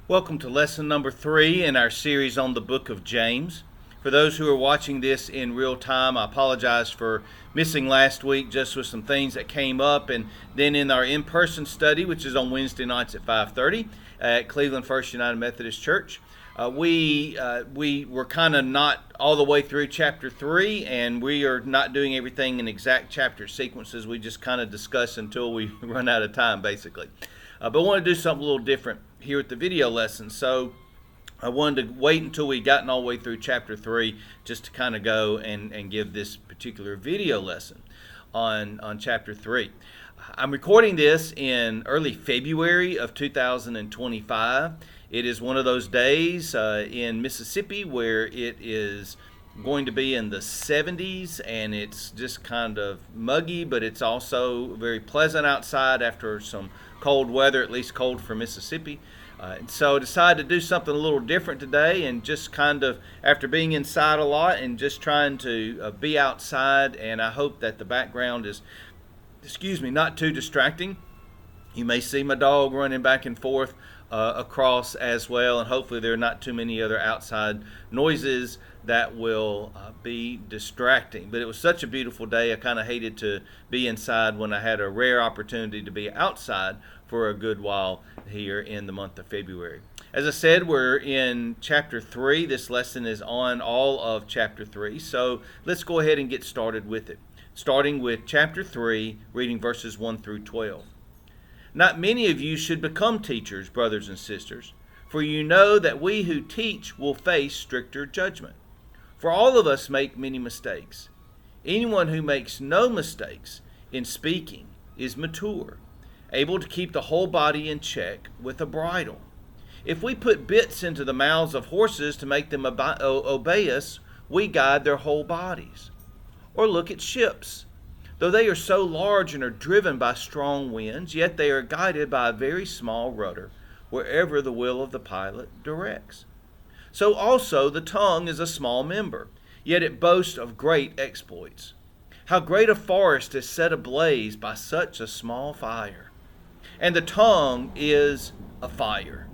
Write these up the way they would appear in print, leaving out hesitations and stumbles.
Welcome to lesson number 3 in our series on the book of James. For those who are watching this in real time, I apologize for missing last week just with some things that came up. And then in our in-person study, which is on Wednesday nights at 5:30 at Cleveland First United Methodist Church, we were kind of not all the way through chapter 3, and we are not doing everything in exact chapter sequences. We just kind of discuss until we run out of time, basically. But I want to do something a little different here at the video lesson. So I wanted to wait until we gotten all the way through chapter 3 just to kind of go and give this particular video lesson on chapter 3. I'm recording this in early February of 2025. It is one of those days in Mississippi where it is going to be in the 70s, and it's just kind of muggy, but it's also very pleasant outside after some cold weather, at least cold for Mississippi. And so I decided to do something a little different today, and just kind of, after being inside a lot and just trying to be outside, and I hope that the background is, not too distracting. You may see my dog running back and forth across as well, and hopefully there are not too many other outside noises that will be distracting. But it was such a beautiful day, I kind of hated to be inside when I had a rare opportunity to be outside for a good while here in the month of February. As I said, we're in chapter 3. This lesson is on all of chapter 3, so let's go ahead and get started with it. Starting with chapter 3, reading verses 1 through 12. Not many of you should become teachers, brothers and sisters, for you know that we who teach will face stricter judgment. For all of us make many mistakes. Anyone who makes no mistakes in speaking is mature, able to keep the whole body in check with a bridle. If we put bits into the mouths of horses to make them obey us, we guide their whole bodies. Or look at ships. Though they are so large and are driven by strong winds, yet they are guided by a very small rudder, wherever the will of the pilot directs. So also the tongue is a small member, yet it boasts of great exploits. How great a forest is set ablaze by such a small fire! And the tongue is a fire.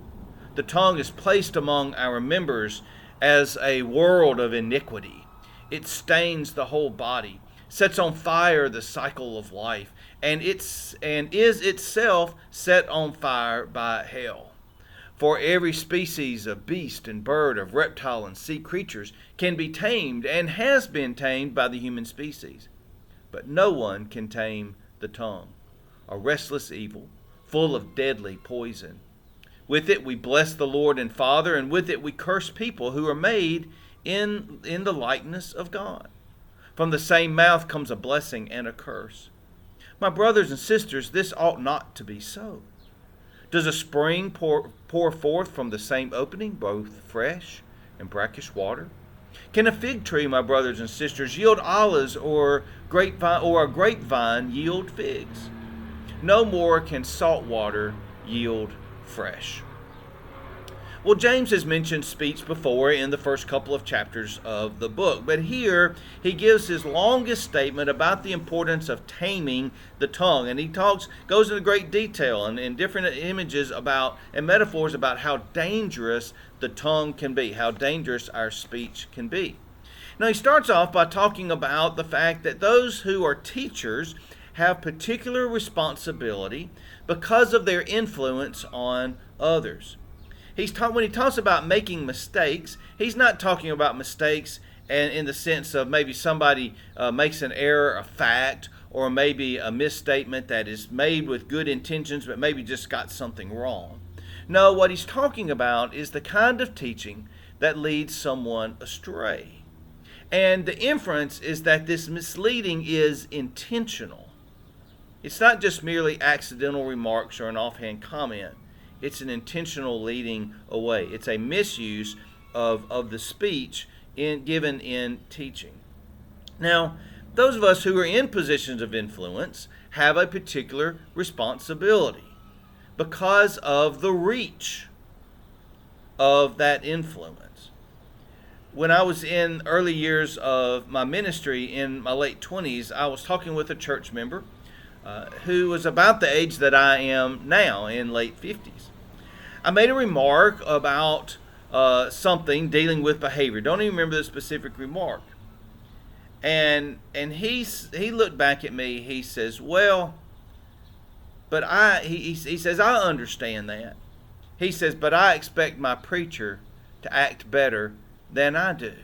The tongue is placed among our members as a world of iniquity. It stains the whole body, sets on fire the cycle of life, and is itself set on fire by hell. For every species of beast and bird, of reptile and sea creatures can be tamed and has been tamed by the human species. But no one can tame the tongue, a restless evil, full of deadly poison. With it we bless the Lord and Father, and with it we curse people who are made in the likeness of God. From the same mouth comes a blessing and a curse. My brothers and sisters, this ought not to be so. Does a spring pour forth from the same opening both fresh and brackish water? Can a fig tree, my brothers and sisters, yield olives, or a grapevine yield figs? No more can salt water yield fresh. Well, James has mentioned speech before in the first couple of chapters of the book, but here he gives his longest statement about the importance of taming the tongue, and he goes into great detail and different images and metaphors about how dangerous the tongue can be, how dangerous our speech can be. Now, he starts off by talking about the fact that those who are teachers have particular responsibility because of their influence on others. When he talks about making mistakes, he's not talking about mistakes and in the sense of maybe somebody makes an error, a fact, or maybe a misstatement that is made with good intentions but maybe just got something wrong. No, what he's talking about is the kind of teaching that leads someone astray. And the inference is that this misleading is intentional. It's not just merely accidental remarks or an offhand comment. It's an intentional leading away. It's a misuse of the speech given in teaching. Now, those of us who are in positions of influence have a particular responsibility because of the reach of that influence. When I was in early years of my ministry in my late 20s, I was talking with a church member who was about the age that I am now, in late 50s. I made a remark about something dealing with behavior. Don't even remember the specific remark. And he looked back at me. He says, "Well, but he says, I understand that." He says, "But I expect my preacher to act better than I do."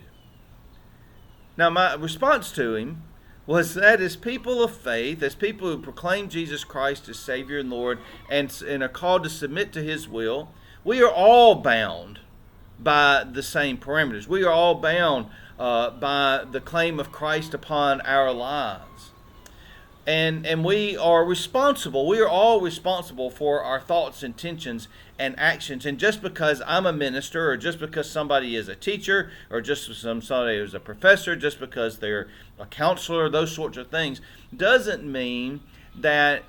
Now, my response to him was that as people of faith, as people who proclaim Jesus Christ as Savior and Lord and are called to submit to His will, we are all bound by the same parameters. We are all bound by the claim of Christ upon our lives. And we are responsible. We are all responsible for our thoughts, intentions, and actions. And just because I'm a minister, or just because somebody is a teacher, or just somebody is a professor, just because they're a counselor, those sorts of things, doesn't mean that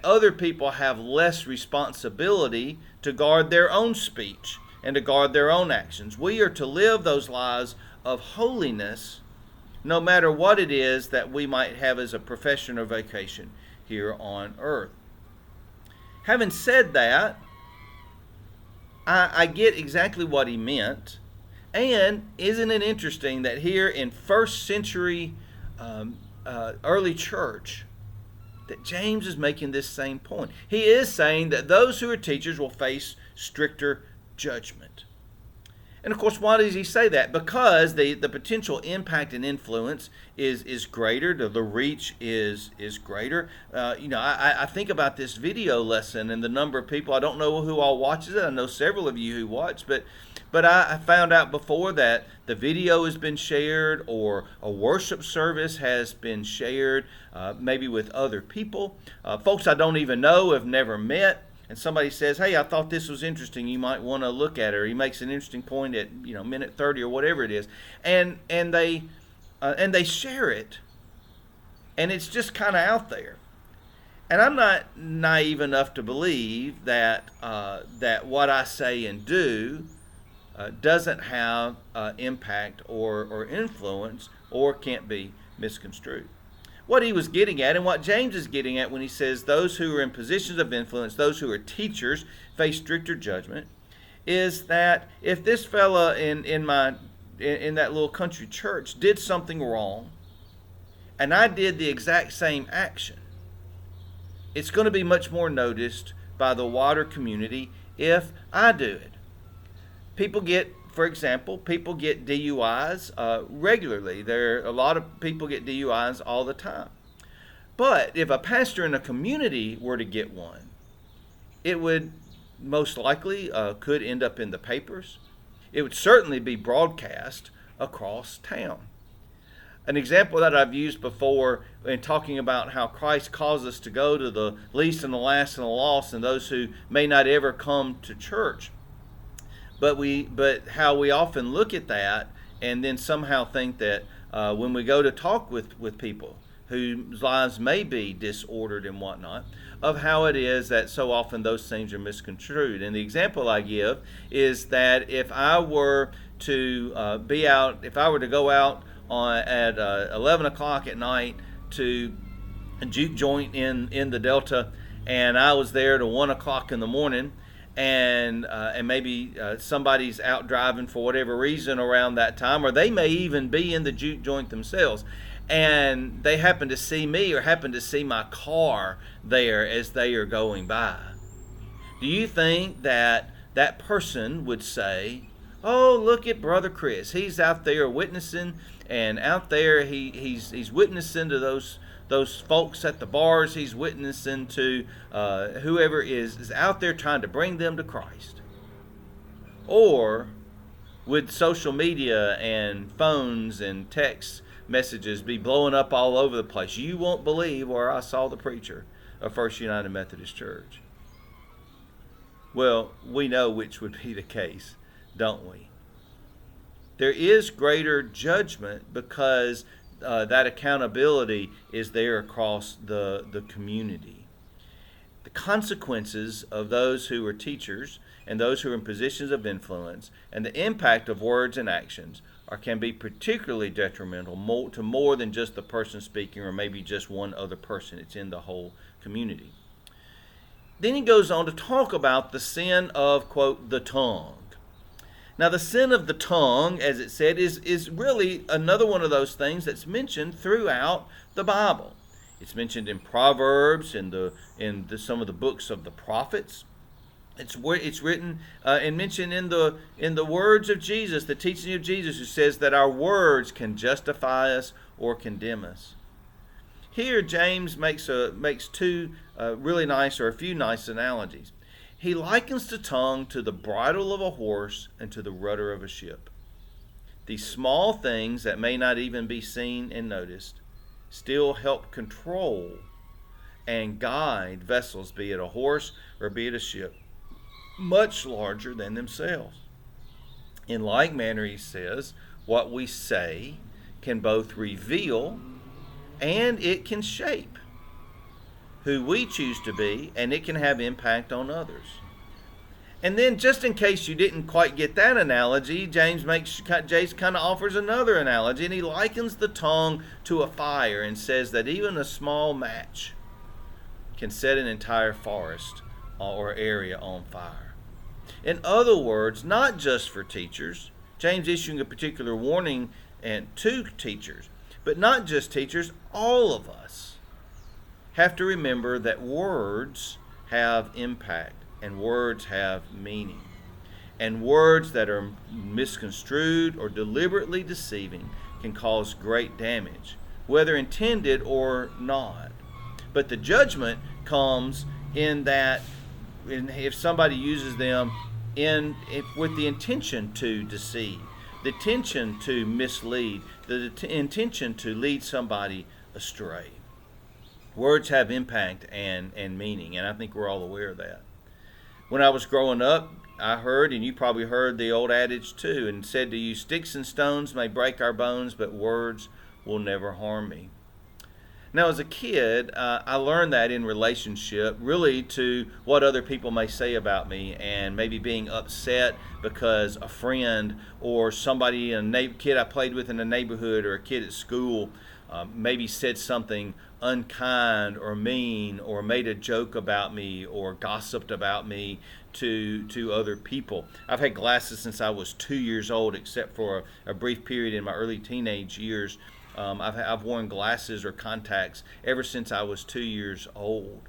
other people have less responsibility to guard their own speech and to guard their own actions. We are to live those lives of holiness, no matter what it is that we might have as a profession or vocation here on earth. Having said that, I get exactly what he meant. And isn't it interesting that here in first century early church, that James is making this same point. He is saying that those who are teachers will face stricter judgment. And of course, why does he say that? Because the potential impact and influence is greater. The reach is greater. I think about this video lesson and the number of people. I don't know who all watches it. I know several of you who watch, but I found out before that the video has been shared, or a worship service has been shared, maybe with other people, folks I don't even know, have never met. And somebody says, "Hey, I thought this was interesting. You might want to look at it." Or he makes an interesting point at minute 30 or whatever it is, and they share it, and it's just kind of out there. And I'm not naive enough to believe that what I say and do doesn't have impact or influence or can't be misconstrued. What he was getting at, and what James is getting at when he says those who are in positions of influence, those who are teachers, face stricter judgment, is that if this fella in that little country church did something wrong, and I did the exact same action, it's going to be much more noticed by the wider community if I do it. For example, people get DUIs regularly. A lot of people get DUIs all the time. But if a pastor in a community were to get one, it would most likely could end up in the papers. It would certainly be broadcast across town. An example that I've used before in talking about how Christ calls us to go to the least and the last and the lost and those who may not ever come to church. But how we often look at that and then somehow think that when we go to talk with people whose lives may be disordered and whatnot, of how it is that so often those things are misconstrued. And the example I give is that if I were to go out at 11 o'clock at night to a juke joint in the Delta, and I was there to 1 o'clock in the morning, and maybe somebody's out driving for whatever reason around that time, or they may even be in the juke joint themselves, and they happen to see me or happen to see my car there as they are going by. Do you think that person would say, "Oh, look at Brother Chris. He's out there witnessing, and out there he's witnessing to those folks at the bars. He's witnessing to whoever is out there trying to bring them to Christ"? Or would social media and phones and text messages be blowing up all over the place? "You won't believe where I saw the preacher of First United Methodist Church." Well, we know which would be the case, don't we? There is greater judgment because that accountability is there across the community. The consequences of those who are teachers and those who are in positions of influence and the impact of words and actions can be particularly detrimental to more than just the person speaking or maybe just one other person. It's in the whole community. Then he goes on to talk about the sin of, quote, the tongue. Now, the sin of the tongue, as it said, is really another one of those things that's mentioned throughout the Bible. It's mentioned in Proverbs, some of the books of the prophets. It's written and mentioned in the words of Jesus, the teaching of Jesus, who says that our words can justify us or condemn us. Here, James makes two really nice, or a few nice analogies. He likens the tongue to the bridle of a horse and to the rudder of a ship. These small things that may not even be seen and noticed still help control and guide vessels, be it a horse or be it a ship, much larger than themselves. In like manner, he says, what we say can both reveal and it can shape who we choose to be, and it can have impact on others. And then, just in case you didn't quite get that analogy, James kind of offers another analogy, and he likens the tongue to a fire and says that even a small match can set an entire forest or area on fire. In other words, not just for teachers, James issuing a particular warning to teachers, but not just teachers, all of us have to remember that words have impact and words have meaning. And words that are misconstrued or deliberately deceiving can cause great damage, whether intended or not. But the judgment comes in that if somebody uses them with the intention to deceive, the intention to mislead, the intention to lead somebody astray. Words have impact and meaning, and I think we're all aware of that. When I was growing up, I heard, and you probably heard the old adage too, and said to you, sticks and stones may break our bones, but words will never harm me. Now, as a kid, I learned that in relationship really to what other people may say about me, and maybe being upset because a friend or somebody, a kid I played with in the neighborhood or a kid at school maybe said something unkind or mean or made a joke about me or gossiped about me to other people. I've had glasses since I was 2 years old, except for a brief period in my early teenage years. I've worn glasses or contacts ever since I was 2 years old.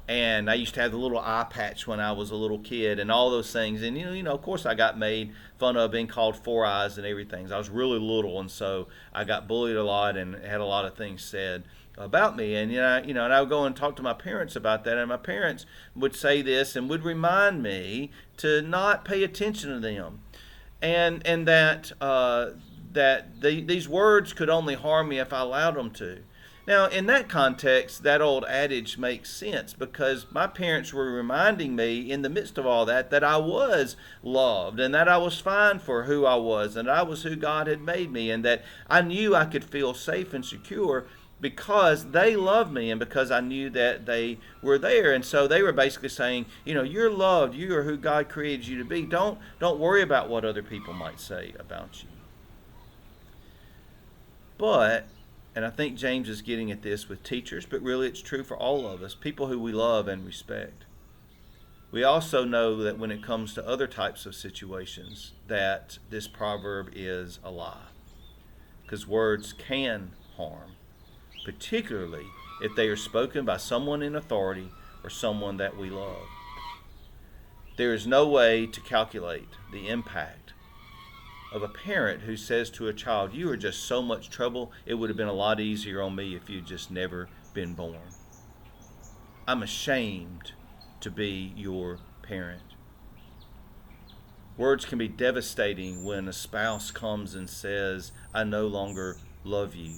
And I used to have the little eye patch when I was a little kid and all those things. And, of course I got made fun of, being called Four Eyes and everything. I was really little, and so I got bullied a lot and had a lot of things said about me. And, and I would go and talk to my parents about that. And my parents would say this and would remind me to not pay attention to them. And that these words could only harm me if I allowed them to. Now, in that context, that old adage makes sense, because my parents were reminding me in the midst of all that I was loved and that I was fine for who I was and I was who God had made me, and that I knew I could feel safe and secure because they loved me and because I knew that they were there. And so they were basically saying, you're loved, you are who God created you to be. Don't worry about what other people might say about you. But, and I think James is getting at this with teachers, but really it's true for all of us, people who we love and respect. We also know that when it comes to other types of situations, that this proverb is a lie. Because words can harm, particularly if they are spoken by someone in authority or someone that we love. There is no way to calculate the impact of a parent who says to a child, you are just so much trouble, it would have been a lot easier on me if you'd just never been born. I'm ashamed to be your parent. Words can be devastating when a spouse comes and says, I no longer love you,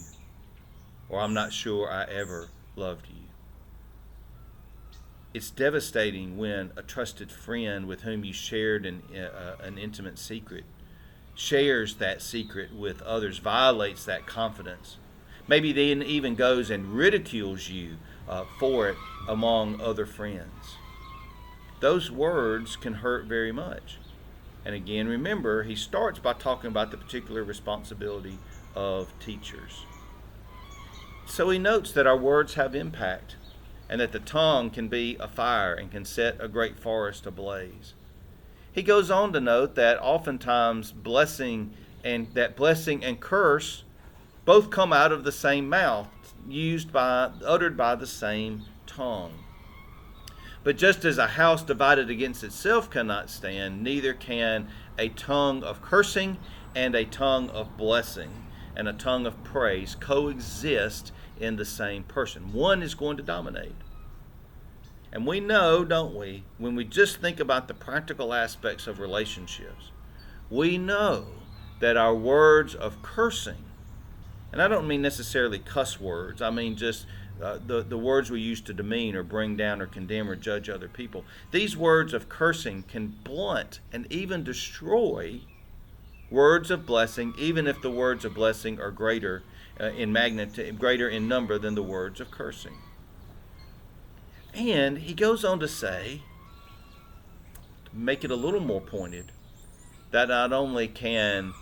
or I'm not sure I ever loved you. It's devastating when a trusted friend with whom you shared an intimate secret shares that secret with others, violates that confidence. Maybe then even goes and ridicules you for it among other friends. Those words can hurt very much. And again, remember, he starts by talking about the particular responsibility of teachers. So he notes that our words have impact and that the tongue can be a fire and can set a great forest ablaze. He goes on to note that oftentimes blessing and curse both come out of the same mouth, uttered by the same tongue. But just as a house divided against itself cannot stand, neither can a tongue of cursing and a tongue of blessing and a tongue of praise coexist in the same person. One is going to dominate. And we know, don't we, when we just think about the practical aspects of relationships, we know that our words of cursing, and I don't mean necessarily cuss words, I mean just the words we use to demean or bring down or condemn or judge other people. These words of cursing can blunt and even destroy words of blessing, even if the words of blessing are greater in number than the words of cursing. And he goes on to say, to make it a little more pointed, that not only can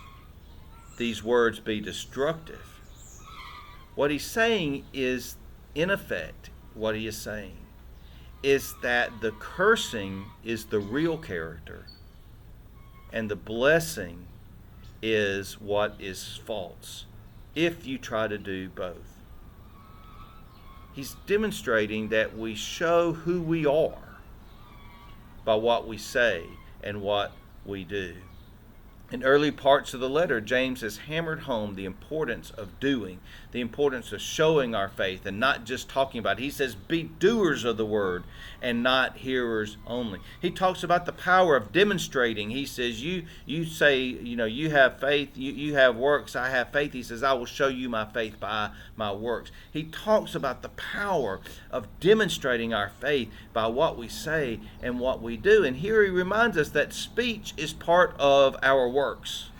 these words be destructive, what he's saying is, in effect, what he is saying is that the cursing is the real character and the blessing is what is false if you try to do both. He's demonstrating that we show who we are by what we say and what we do. In early parts of the letter, James has hammered home the importance of doing, the importance of showing our faith and not just talking about it. He says, be doers of the word and not hearers only. He talks about the power of demonstrating. He says, you say, you have faith, you have works, I have faith. He says, I will show you my faith by my works. He talks about the power of demonstrating our faith by what we say and what we do. And here he reminds us that speech is part of our works.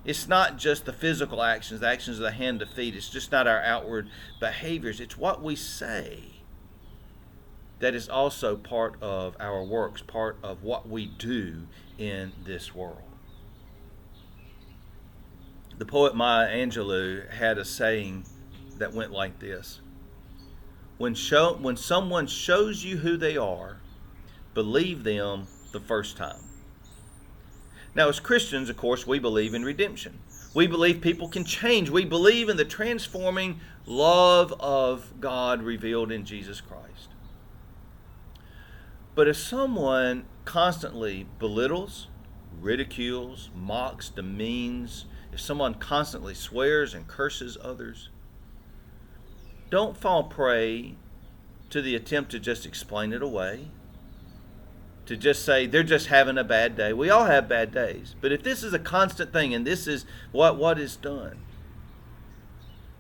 It's not just the physical actions, the actions of the hand to feet. It's just not our outward behaviors. It's what we say that is also part of our works, part of what we do in this world. The poet Maya Angelou had a saying that went like this: when someone shows you who they are, believe them the first time. Now, as Christians, of course, we believe in redemption. We believe people can change. We believe in the transforming love of God revealed in Jesus Christ. But if someone constantly belittles, ridicules, mocks, demeans, if someone constantly swears and curses others, don't fall prey to the attempt to just explain it away, to just say they're just having a bad day. We all have bad days. But if this is a constant thing and this is what is done,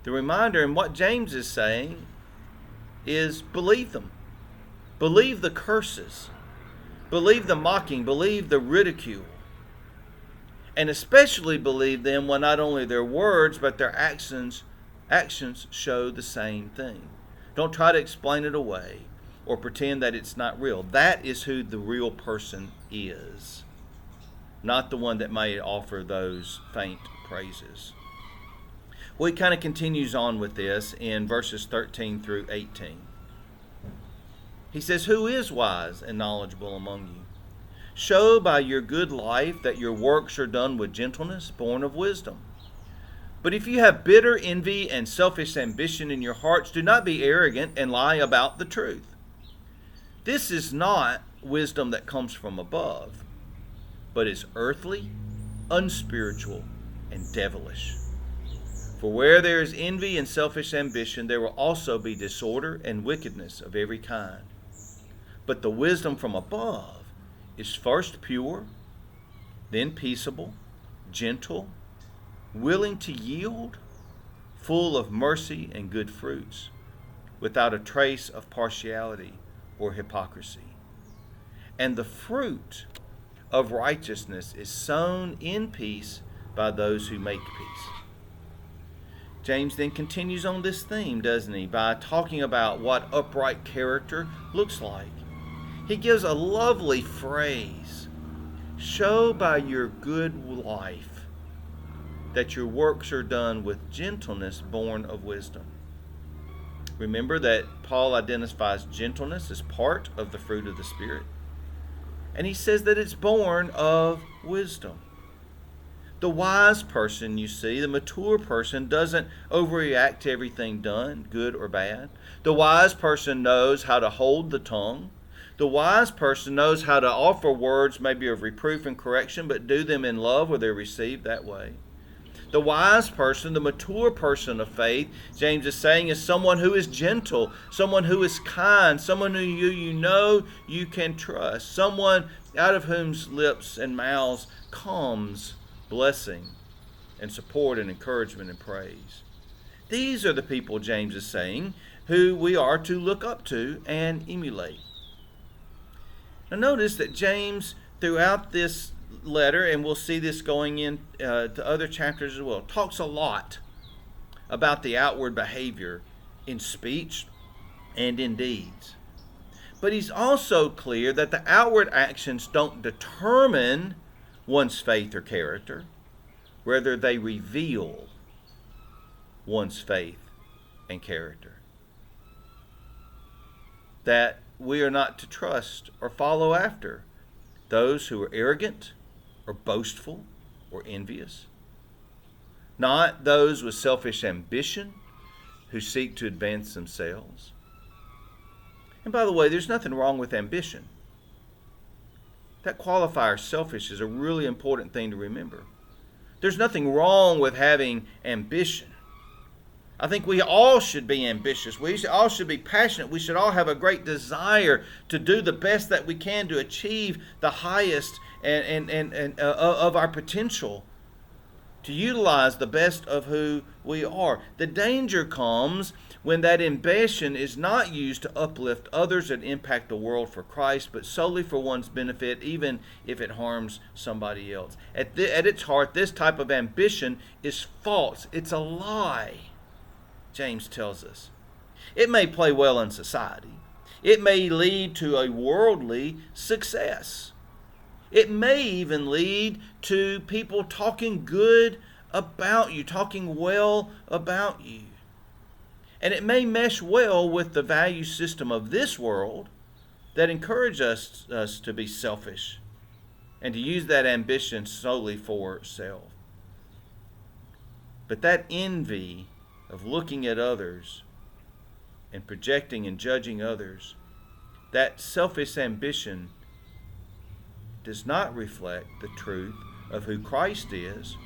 the reminder and what James is saying is believe them. Believe the curses. Believe the mocking. Believe the ridicule. And especially believe them when not only their words but their actions show the same thing. Don't try to explain it away or pretend that it's not real. That is who the real person is, not the one that may offer those faint praises. Well, he kind of continues on with this in verses 13 through 18. He says, who is wise and knowledgeable among you? Show by your good life that your works are done with gentleness, born of wisdom. But if you have bitter envy and selfish ambition in your hearts, do not be arrogant and lie about the truth. This is not wisdom that comes from above, but is earthly, unspiritual, and devilish. For where there is envy and selfish ambition, there will also be disorder and wickedness of every kind. But the wisdom from above is first pure, then peaceable, gentle, willing to yield, full of mercy and good fruits, without a trace of partiality or hypocrisy. And the fruit of righteousness is sown in peace by those who make peace. James then continues on this theme, doesn't he, by talking about what upright character looks like. He gives a lovely phrase: show by your good life that your works are done with gentleness born of wisdom. Remember that Paul identifies gentleness as part of the fruit of the Spirit. And he says that it's born of wisdom. The wise person, you see, the mature person, doesn't overreact to everything done, good or bad. The wise person knows how to hold the tongue. The wise person knows how to offer words maybe of reproof and correction, but do them in love where they're received that way. The wise person, the mature person of faith, James is saying, is someone who is gentle, someone who is kind, someone who you know you can trust, someone out of whose lips and mouths comes blessing and support and encouragement and praise. These are the people, James is saying, who we are to look up to and emulate. Now notice that James, throughout this letter, and we'll see this going in to other chapters as well, talks a lot about the outward behavior in speech and in deeds. But he's also clear that the outward actions don't determine one's faith or character. Rather, they reveal one's faith and character. That we are not to trust or follow after those who are arrogant or boastful or envious. Not those with selfish ambition who seek to advance themselves. And by the way, there's nothing wrong with ambition. That qualifier, selfish, is a really important thing to remember. There's nothing wrong with having ambition. I think we all should be ambitious. We all should be passionate. We should all have a great desire to do the best that we can to achieve the highest of our potential, to utilize the best of who we are. The danger comes when that ambition is not used to uplift others and impact the world for Christ, but solely for one's benefit, even if it harms somebody else. At its heart, this type of ambition is false. It's a lie, James tells us. It may play well in society. It may lead to a worldly success. It may even lead to people talking good about you, talking well about you. And it may mesh well with the value system of this world that encourages us to be selfish and to use that ambition solely for self. But that envy of looking at others and projecting and judging others, that selfish ambition does not reflect the truth of who Christ is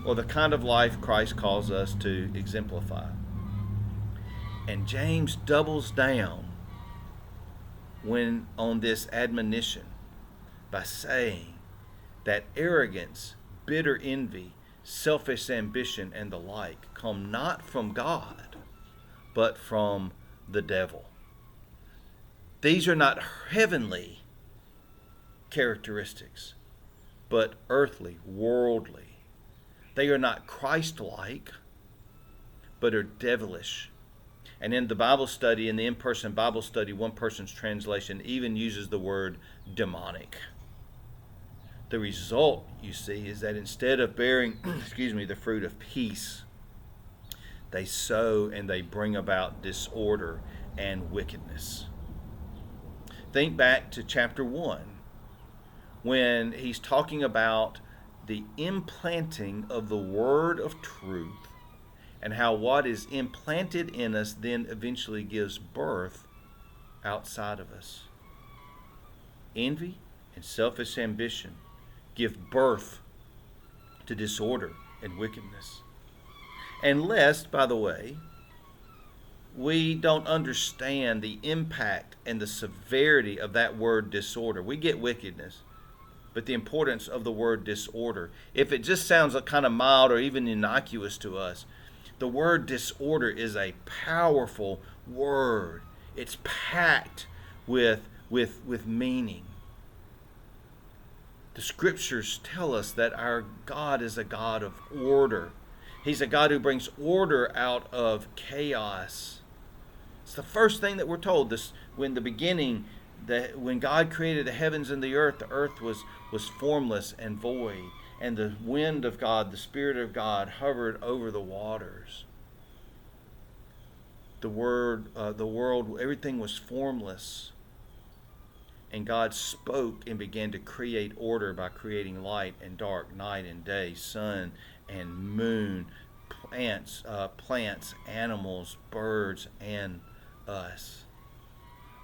or the kind of life Christ calls us to exemplify. And James doubles down on this admonition by saying that arrogance, bitter envy, selfish ambition, and the like come not from God, but from the devil. These are not heavenly characteristics, but earthly, worldly. They are not Christ-like, but are devilish. And in the Bible study, in the in-person Bible study, one person's translation even uses the word demonic. The result, you see, is that instead of bearing, the fruit of peace, they sow and they bring about disorder and wickedness. Think back to chapter 1, when he's talking about the implanting of the word of truth, and how what is implanted in us then eventually gives birth outside of us. Envy and selfish ambition give birth to disorder and wickedness. And lest, by the way, we don't understand the impact and the severity of that word disorder. We get wickedness, but the importance of the word disorder. If it just sounds kind of mild or even innocuous to us, the word disorder is a powerful word. It's packed with meaning. The scriptures tell us that our God is a God of order. He's a God who brings order out of chaos. It's the first thing that we're told. When God created the heavens and the earth was formless and void. And the wind of God, the Spirit of God, hovered over the waters. the world, everything was formless. And God spoke and began to create order by creating light and dark, night and day, sun and moon, plants, animals, birds, and us.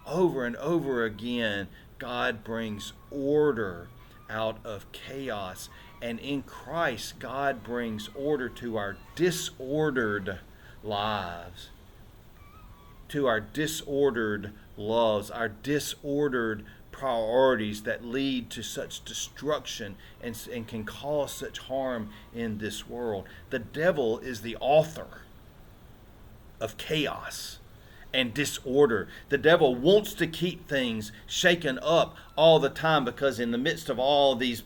Over and over again, God brings order out of chaos. And in Christ, God brings order to our disordered lives, to our disordered loves, our disordered priorities that lead to such destruction and can cause such harm in this world. The devil is the author of chaos and disorder. The devil wants to keep things shaken up all the time, because in the midst of all these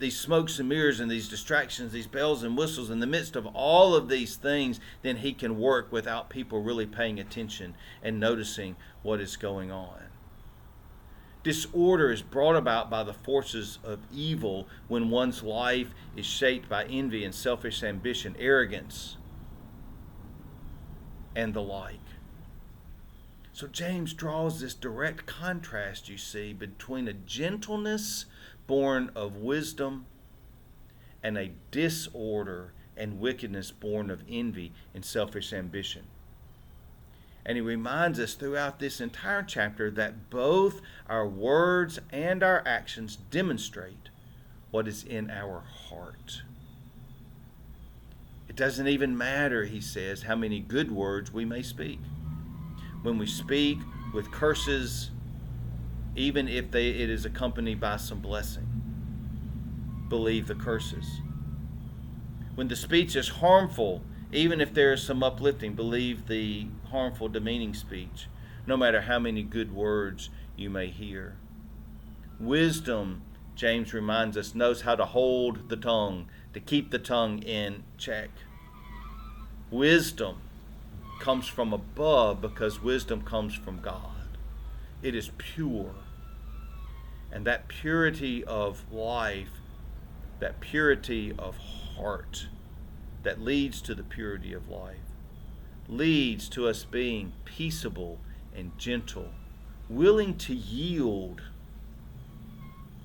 smokes and mirrors and these distractions, these bells and whistles, in the midst of all of these things, then he can work without people really paying attention and noticing what is going on. Disorder is brought about by the forces of evil when one's life is shaped by envy and selfish ambition, arrogance, and the like. So James draws this direct contrast, you see, between a gentleness born of wisdom and a disorder and wickedness born of envy and selfish ambition. And he reminds us throughout this entire chapter that both our words and our actions demonstrate what is in our heart. It doesn't even matter, he says, how many good words we may speak. When we speak with curses, even if it is accompanied by some blessing, believe the curses. When the speech is harmful, even if there is some uplifting, believe the harmful, demeaning speech, no matter how many good words you may hear. Wisdom, James reminds us, knows how to hold the tongue, to keep the tongue in check. Wisdom comes from above because wisdom comes from God. It is pure. And that purity of life, that purity of heart that leads to the purity of life, leads to us being peaceable and gentle, willing to yield,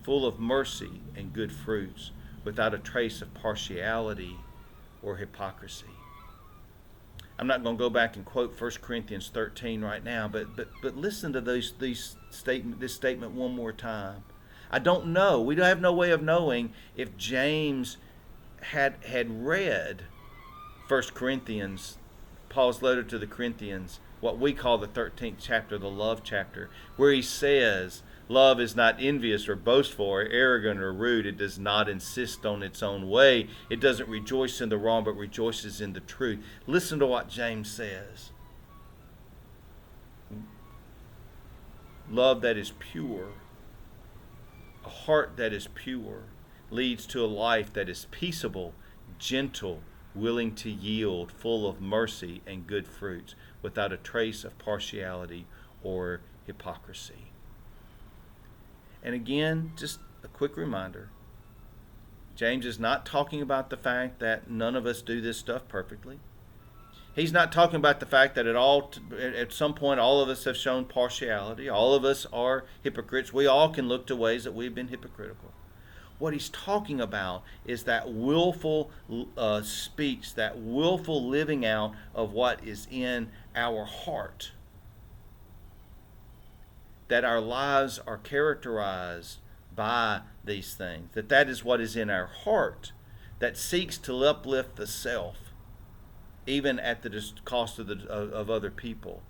full of mercy and good fruits, without a trace of partiality or hypocrisy. I'm not going to go back and quote 1 Corinthians 13 right now, but listen to this statement one more time. I don't know. We have no way of knowing if James had read 1 Corinthians, Paul's letter to the Corinthians, what we call the 13th chapter, the love chapter, where he says, love is not envious or boastful or arrogant or rude. It does not insist on its own way. It doesn't rejoice in the wrong, but rejoices in the truth. Listen to what James says. Love that is pure, a heart that is pure, leads to a life that is peaceable, gentle, willing to yield, full of mercy and good fruits, without a trace of partiality or hypocrisy. And again, just a quick reminder, James is not talking about the fact that none of us do this stuff perfectly. He's not talking about the fact that at some point all of us have shown partiality. All of us are hypocrites. We all can look to ways that we've been hypocritical. What he's talking about is that willful speech, that willful living out of what is in our heart. That our lives are characterized by these things. That is what is in our heart, that seeks to uplift the self, even at the cost of other people.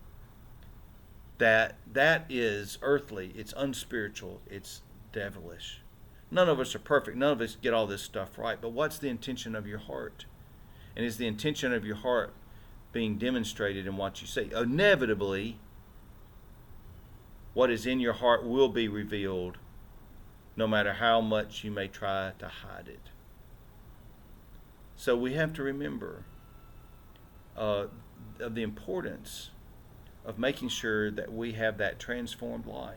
That is earthly, it's unspiritual, it's devilish. None of us are perfect. None of us get all this stuff right. But what's the intention of your heart? And is the intention of your heart being demonstrated in what you say? Inevitably, what is in your heart will be revealed, no matter how much you may try to hide it. So we have to remember of the importance of making sure that we have that transformed life.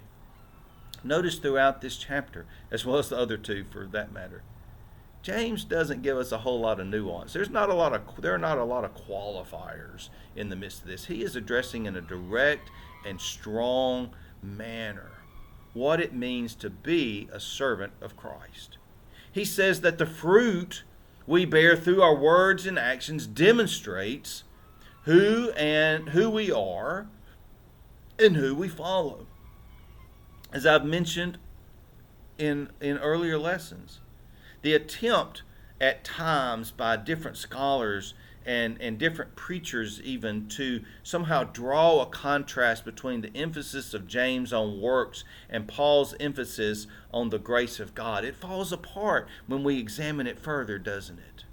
Notice throughout this chapter, as well as the other two for that matter, James doesn't give us a whole lot of nuance. There are not a lot of qualifiers in the midst of this. He is addressing in a direct and strong manner what it means to be a servant of Christ. He says that the fruit we bear through our words and actions demonstrates who we are and who we follow. As I've mentioned in earlier lessons, the attempt at times by different scholars and different preachers even to somehow draw a contrast between the emphasis of James on works and Paul's emphasis on the grace of God. It falls apart when we examine it further, doesn't it?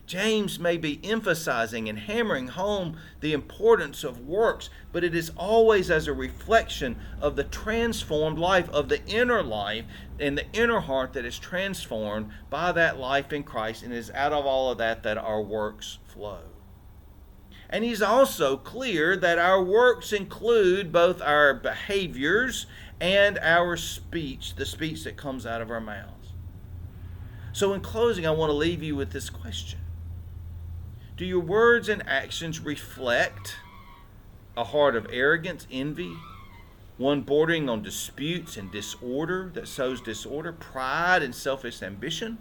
James may be emphasizing and hammering home the importance of works, but it is always as a reflection of the transformed life, of the inner life and the inner heart that is transformed by that life in Christ, and it is out of all of that that our works flow. And he's also clear that our works include both our behaviors and our speech, the speech that comes out of our mouths. So in closing, I want to leave you with this question. Do your words and actions reflect a heart of arrogance, envy, one bordering on disputes and disorder that sows disorder, pride and selfish ambition?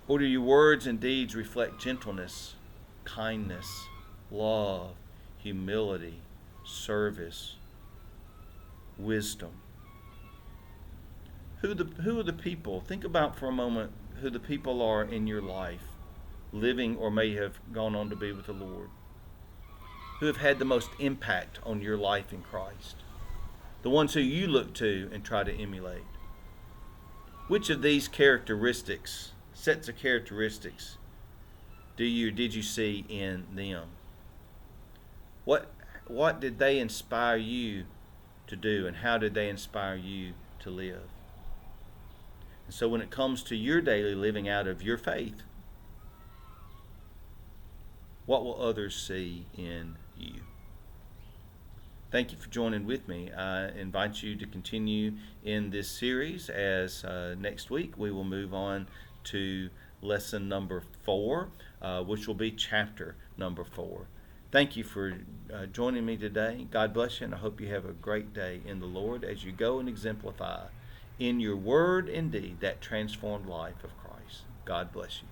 Or do your words and deeds reflect gentleness, kindness, love, humility, service, wisdom? Who are the people? Think about for a moment who the people are in your life, living or may have gone on to be with the Lord, who have had the most impact on your life in Christ, the ones who you look to and try to emulate. Which of these characteristics, sets of characteristics, did you see in them? What did they inspire you to do, and how did they inspire you to live? And so when it comes to your daily living out of your faith, what will others see in you? Thank you for joining with me. I invite you to continue in this series as next week we will move on to lesson number 4, which will be chapter number 4. Thank you for joining me today. God bless you, and I hope you have a great day in the Lord as you go and exemplify in your word and deed that transformed life of Christ. God bless you.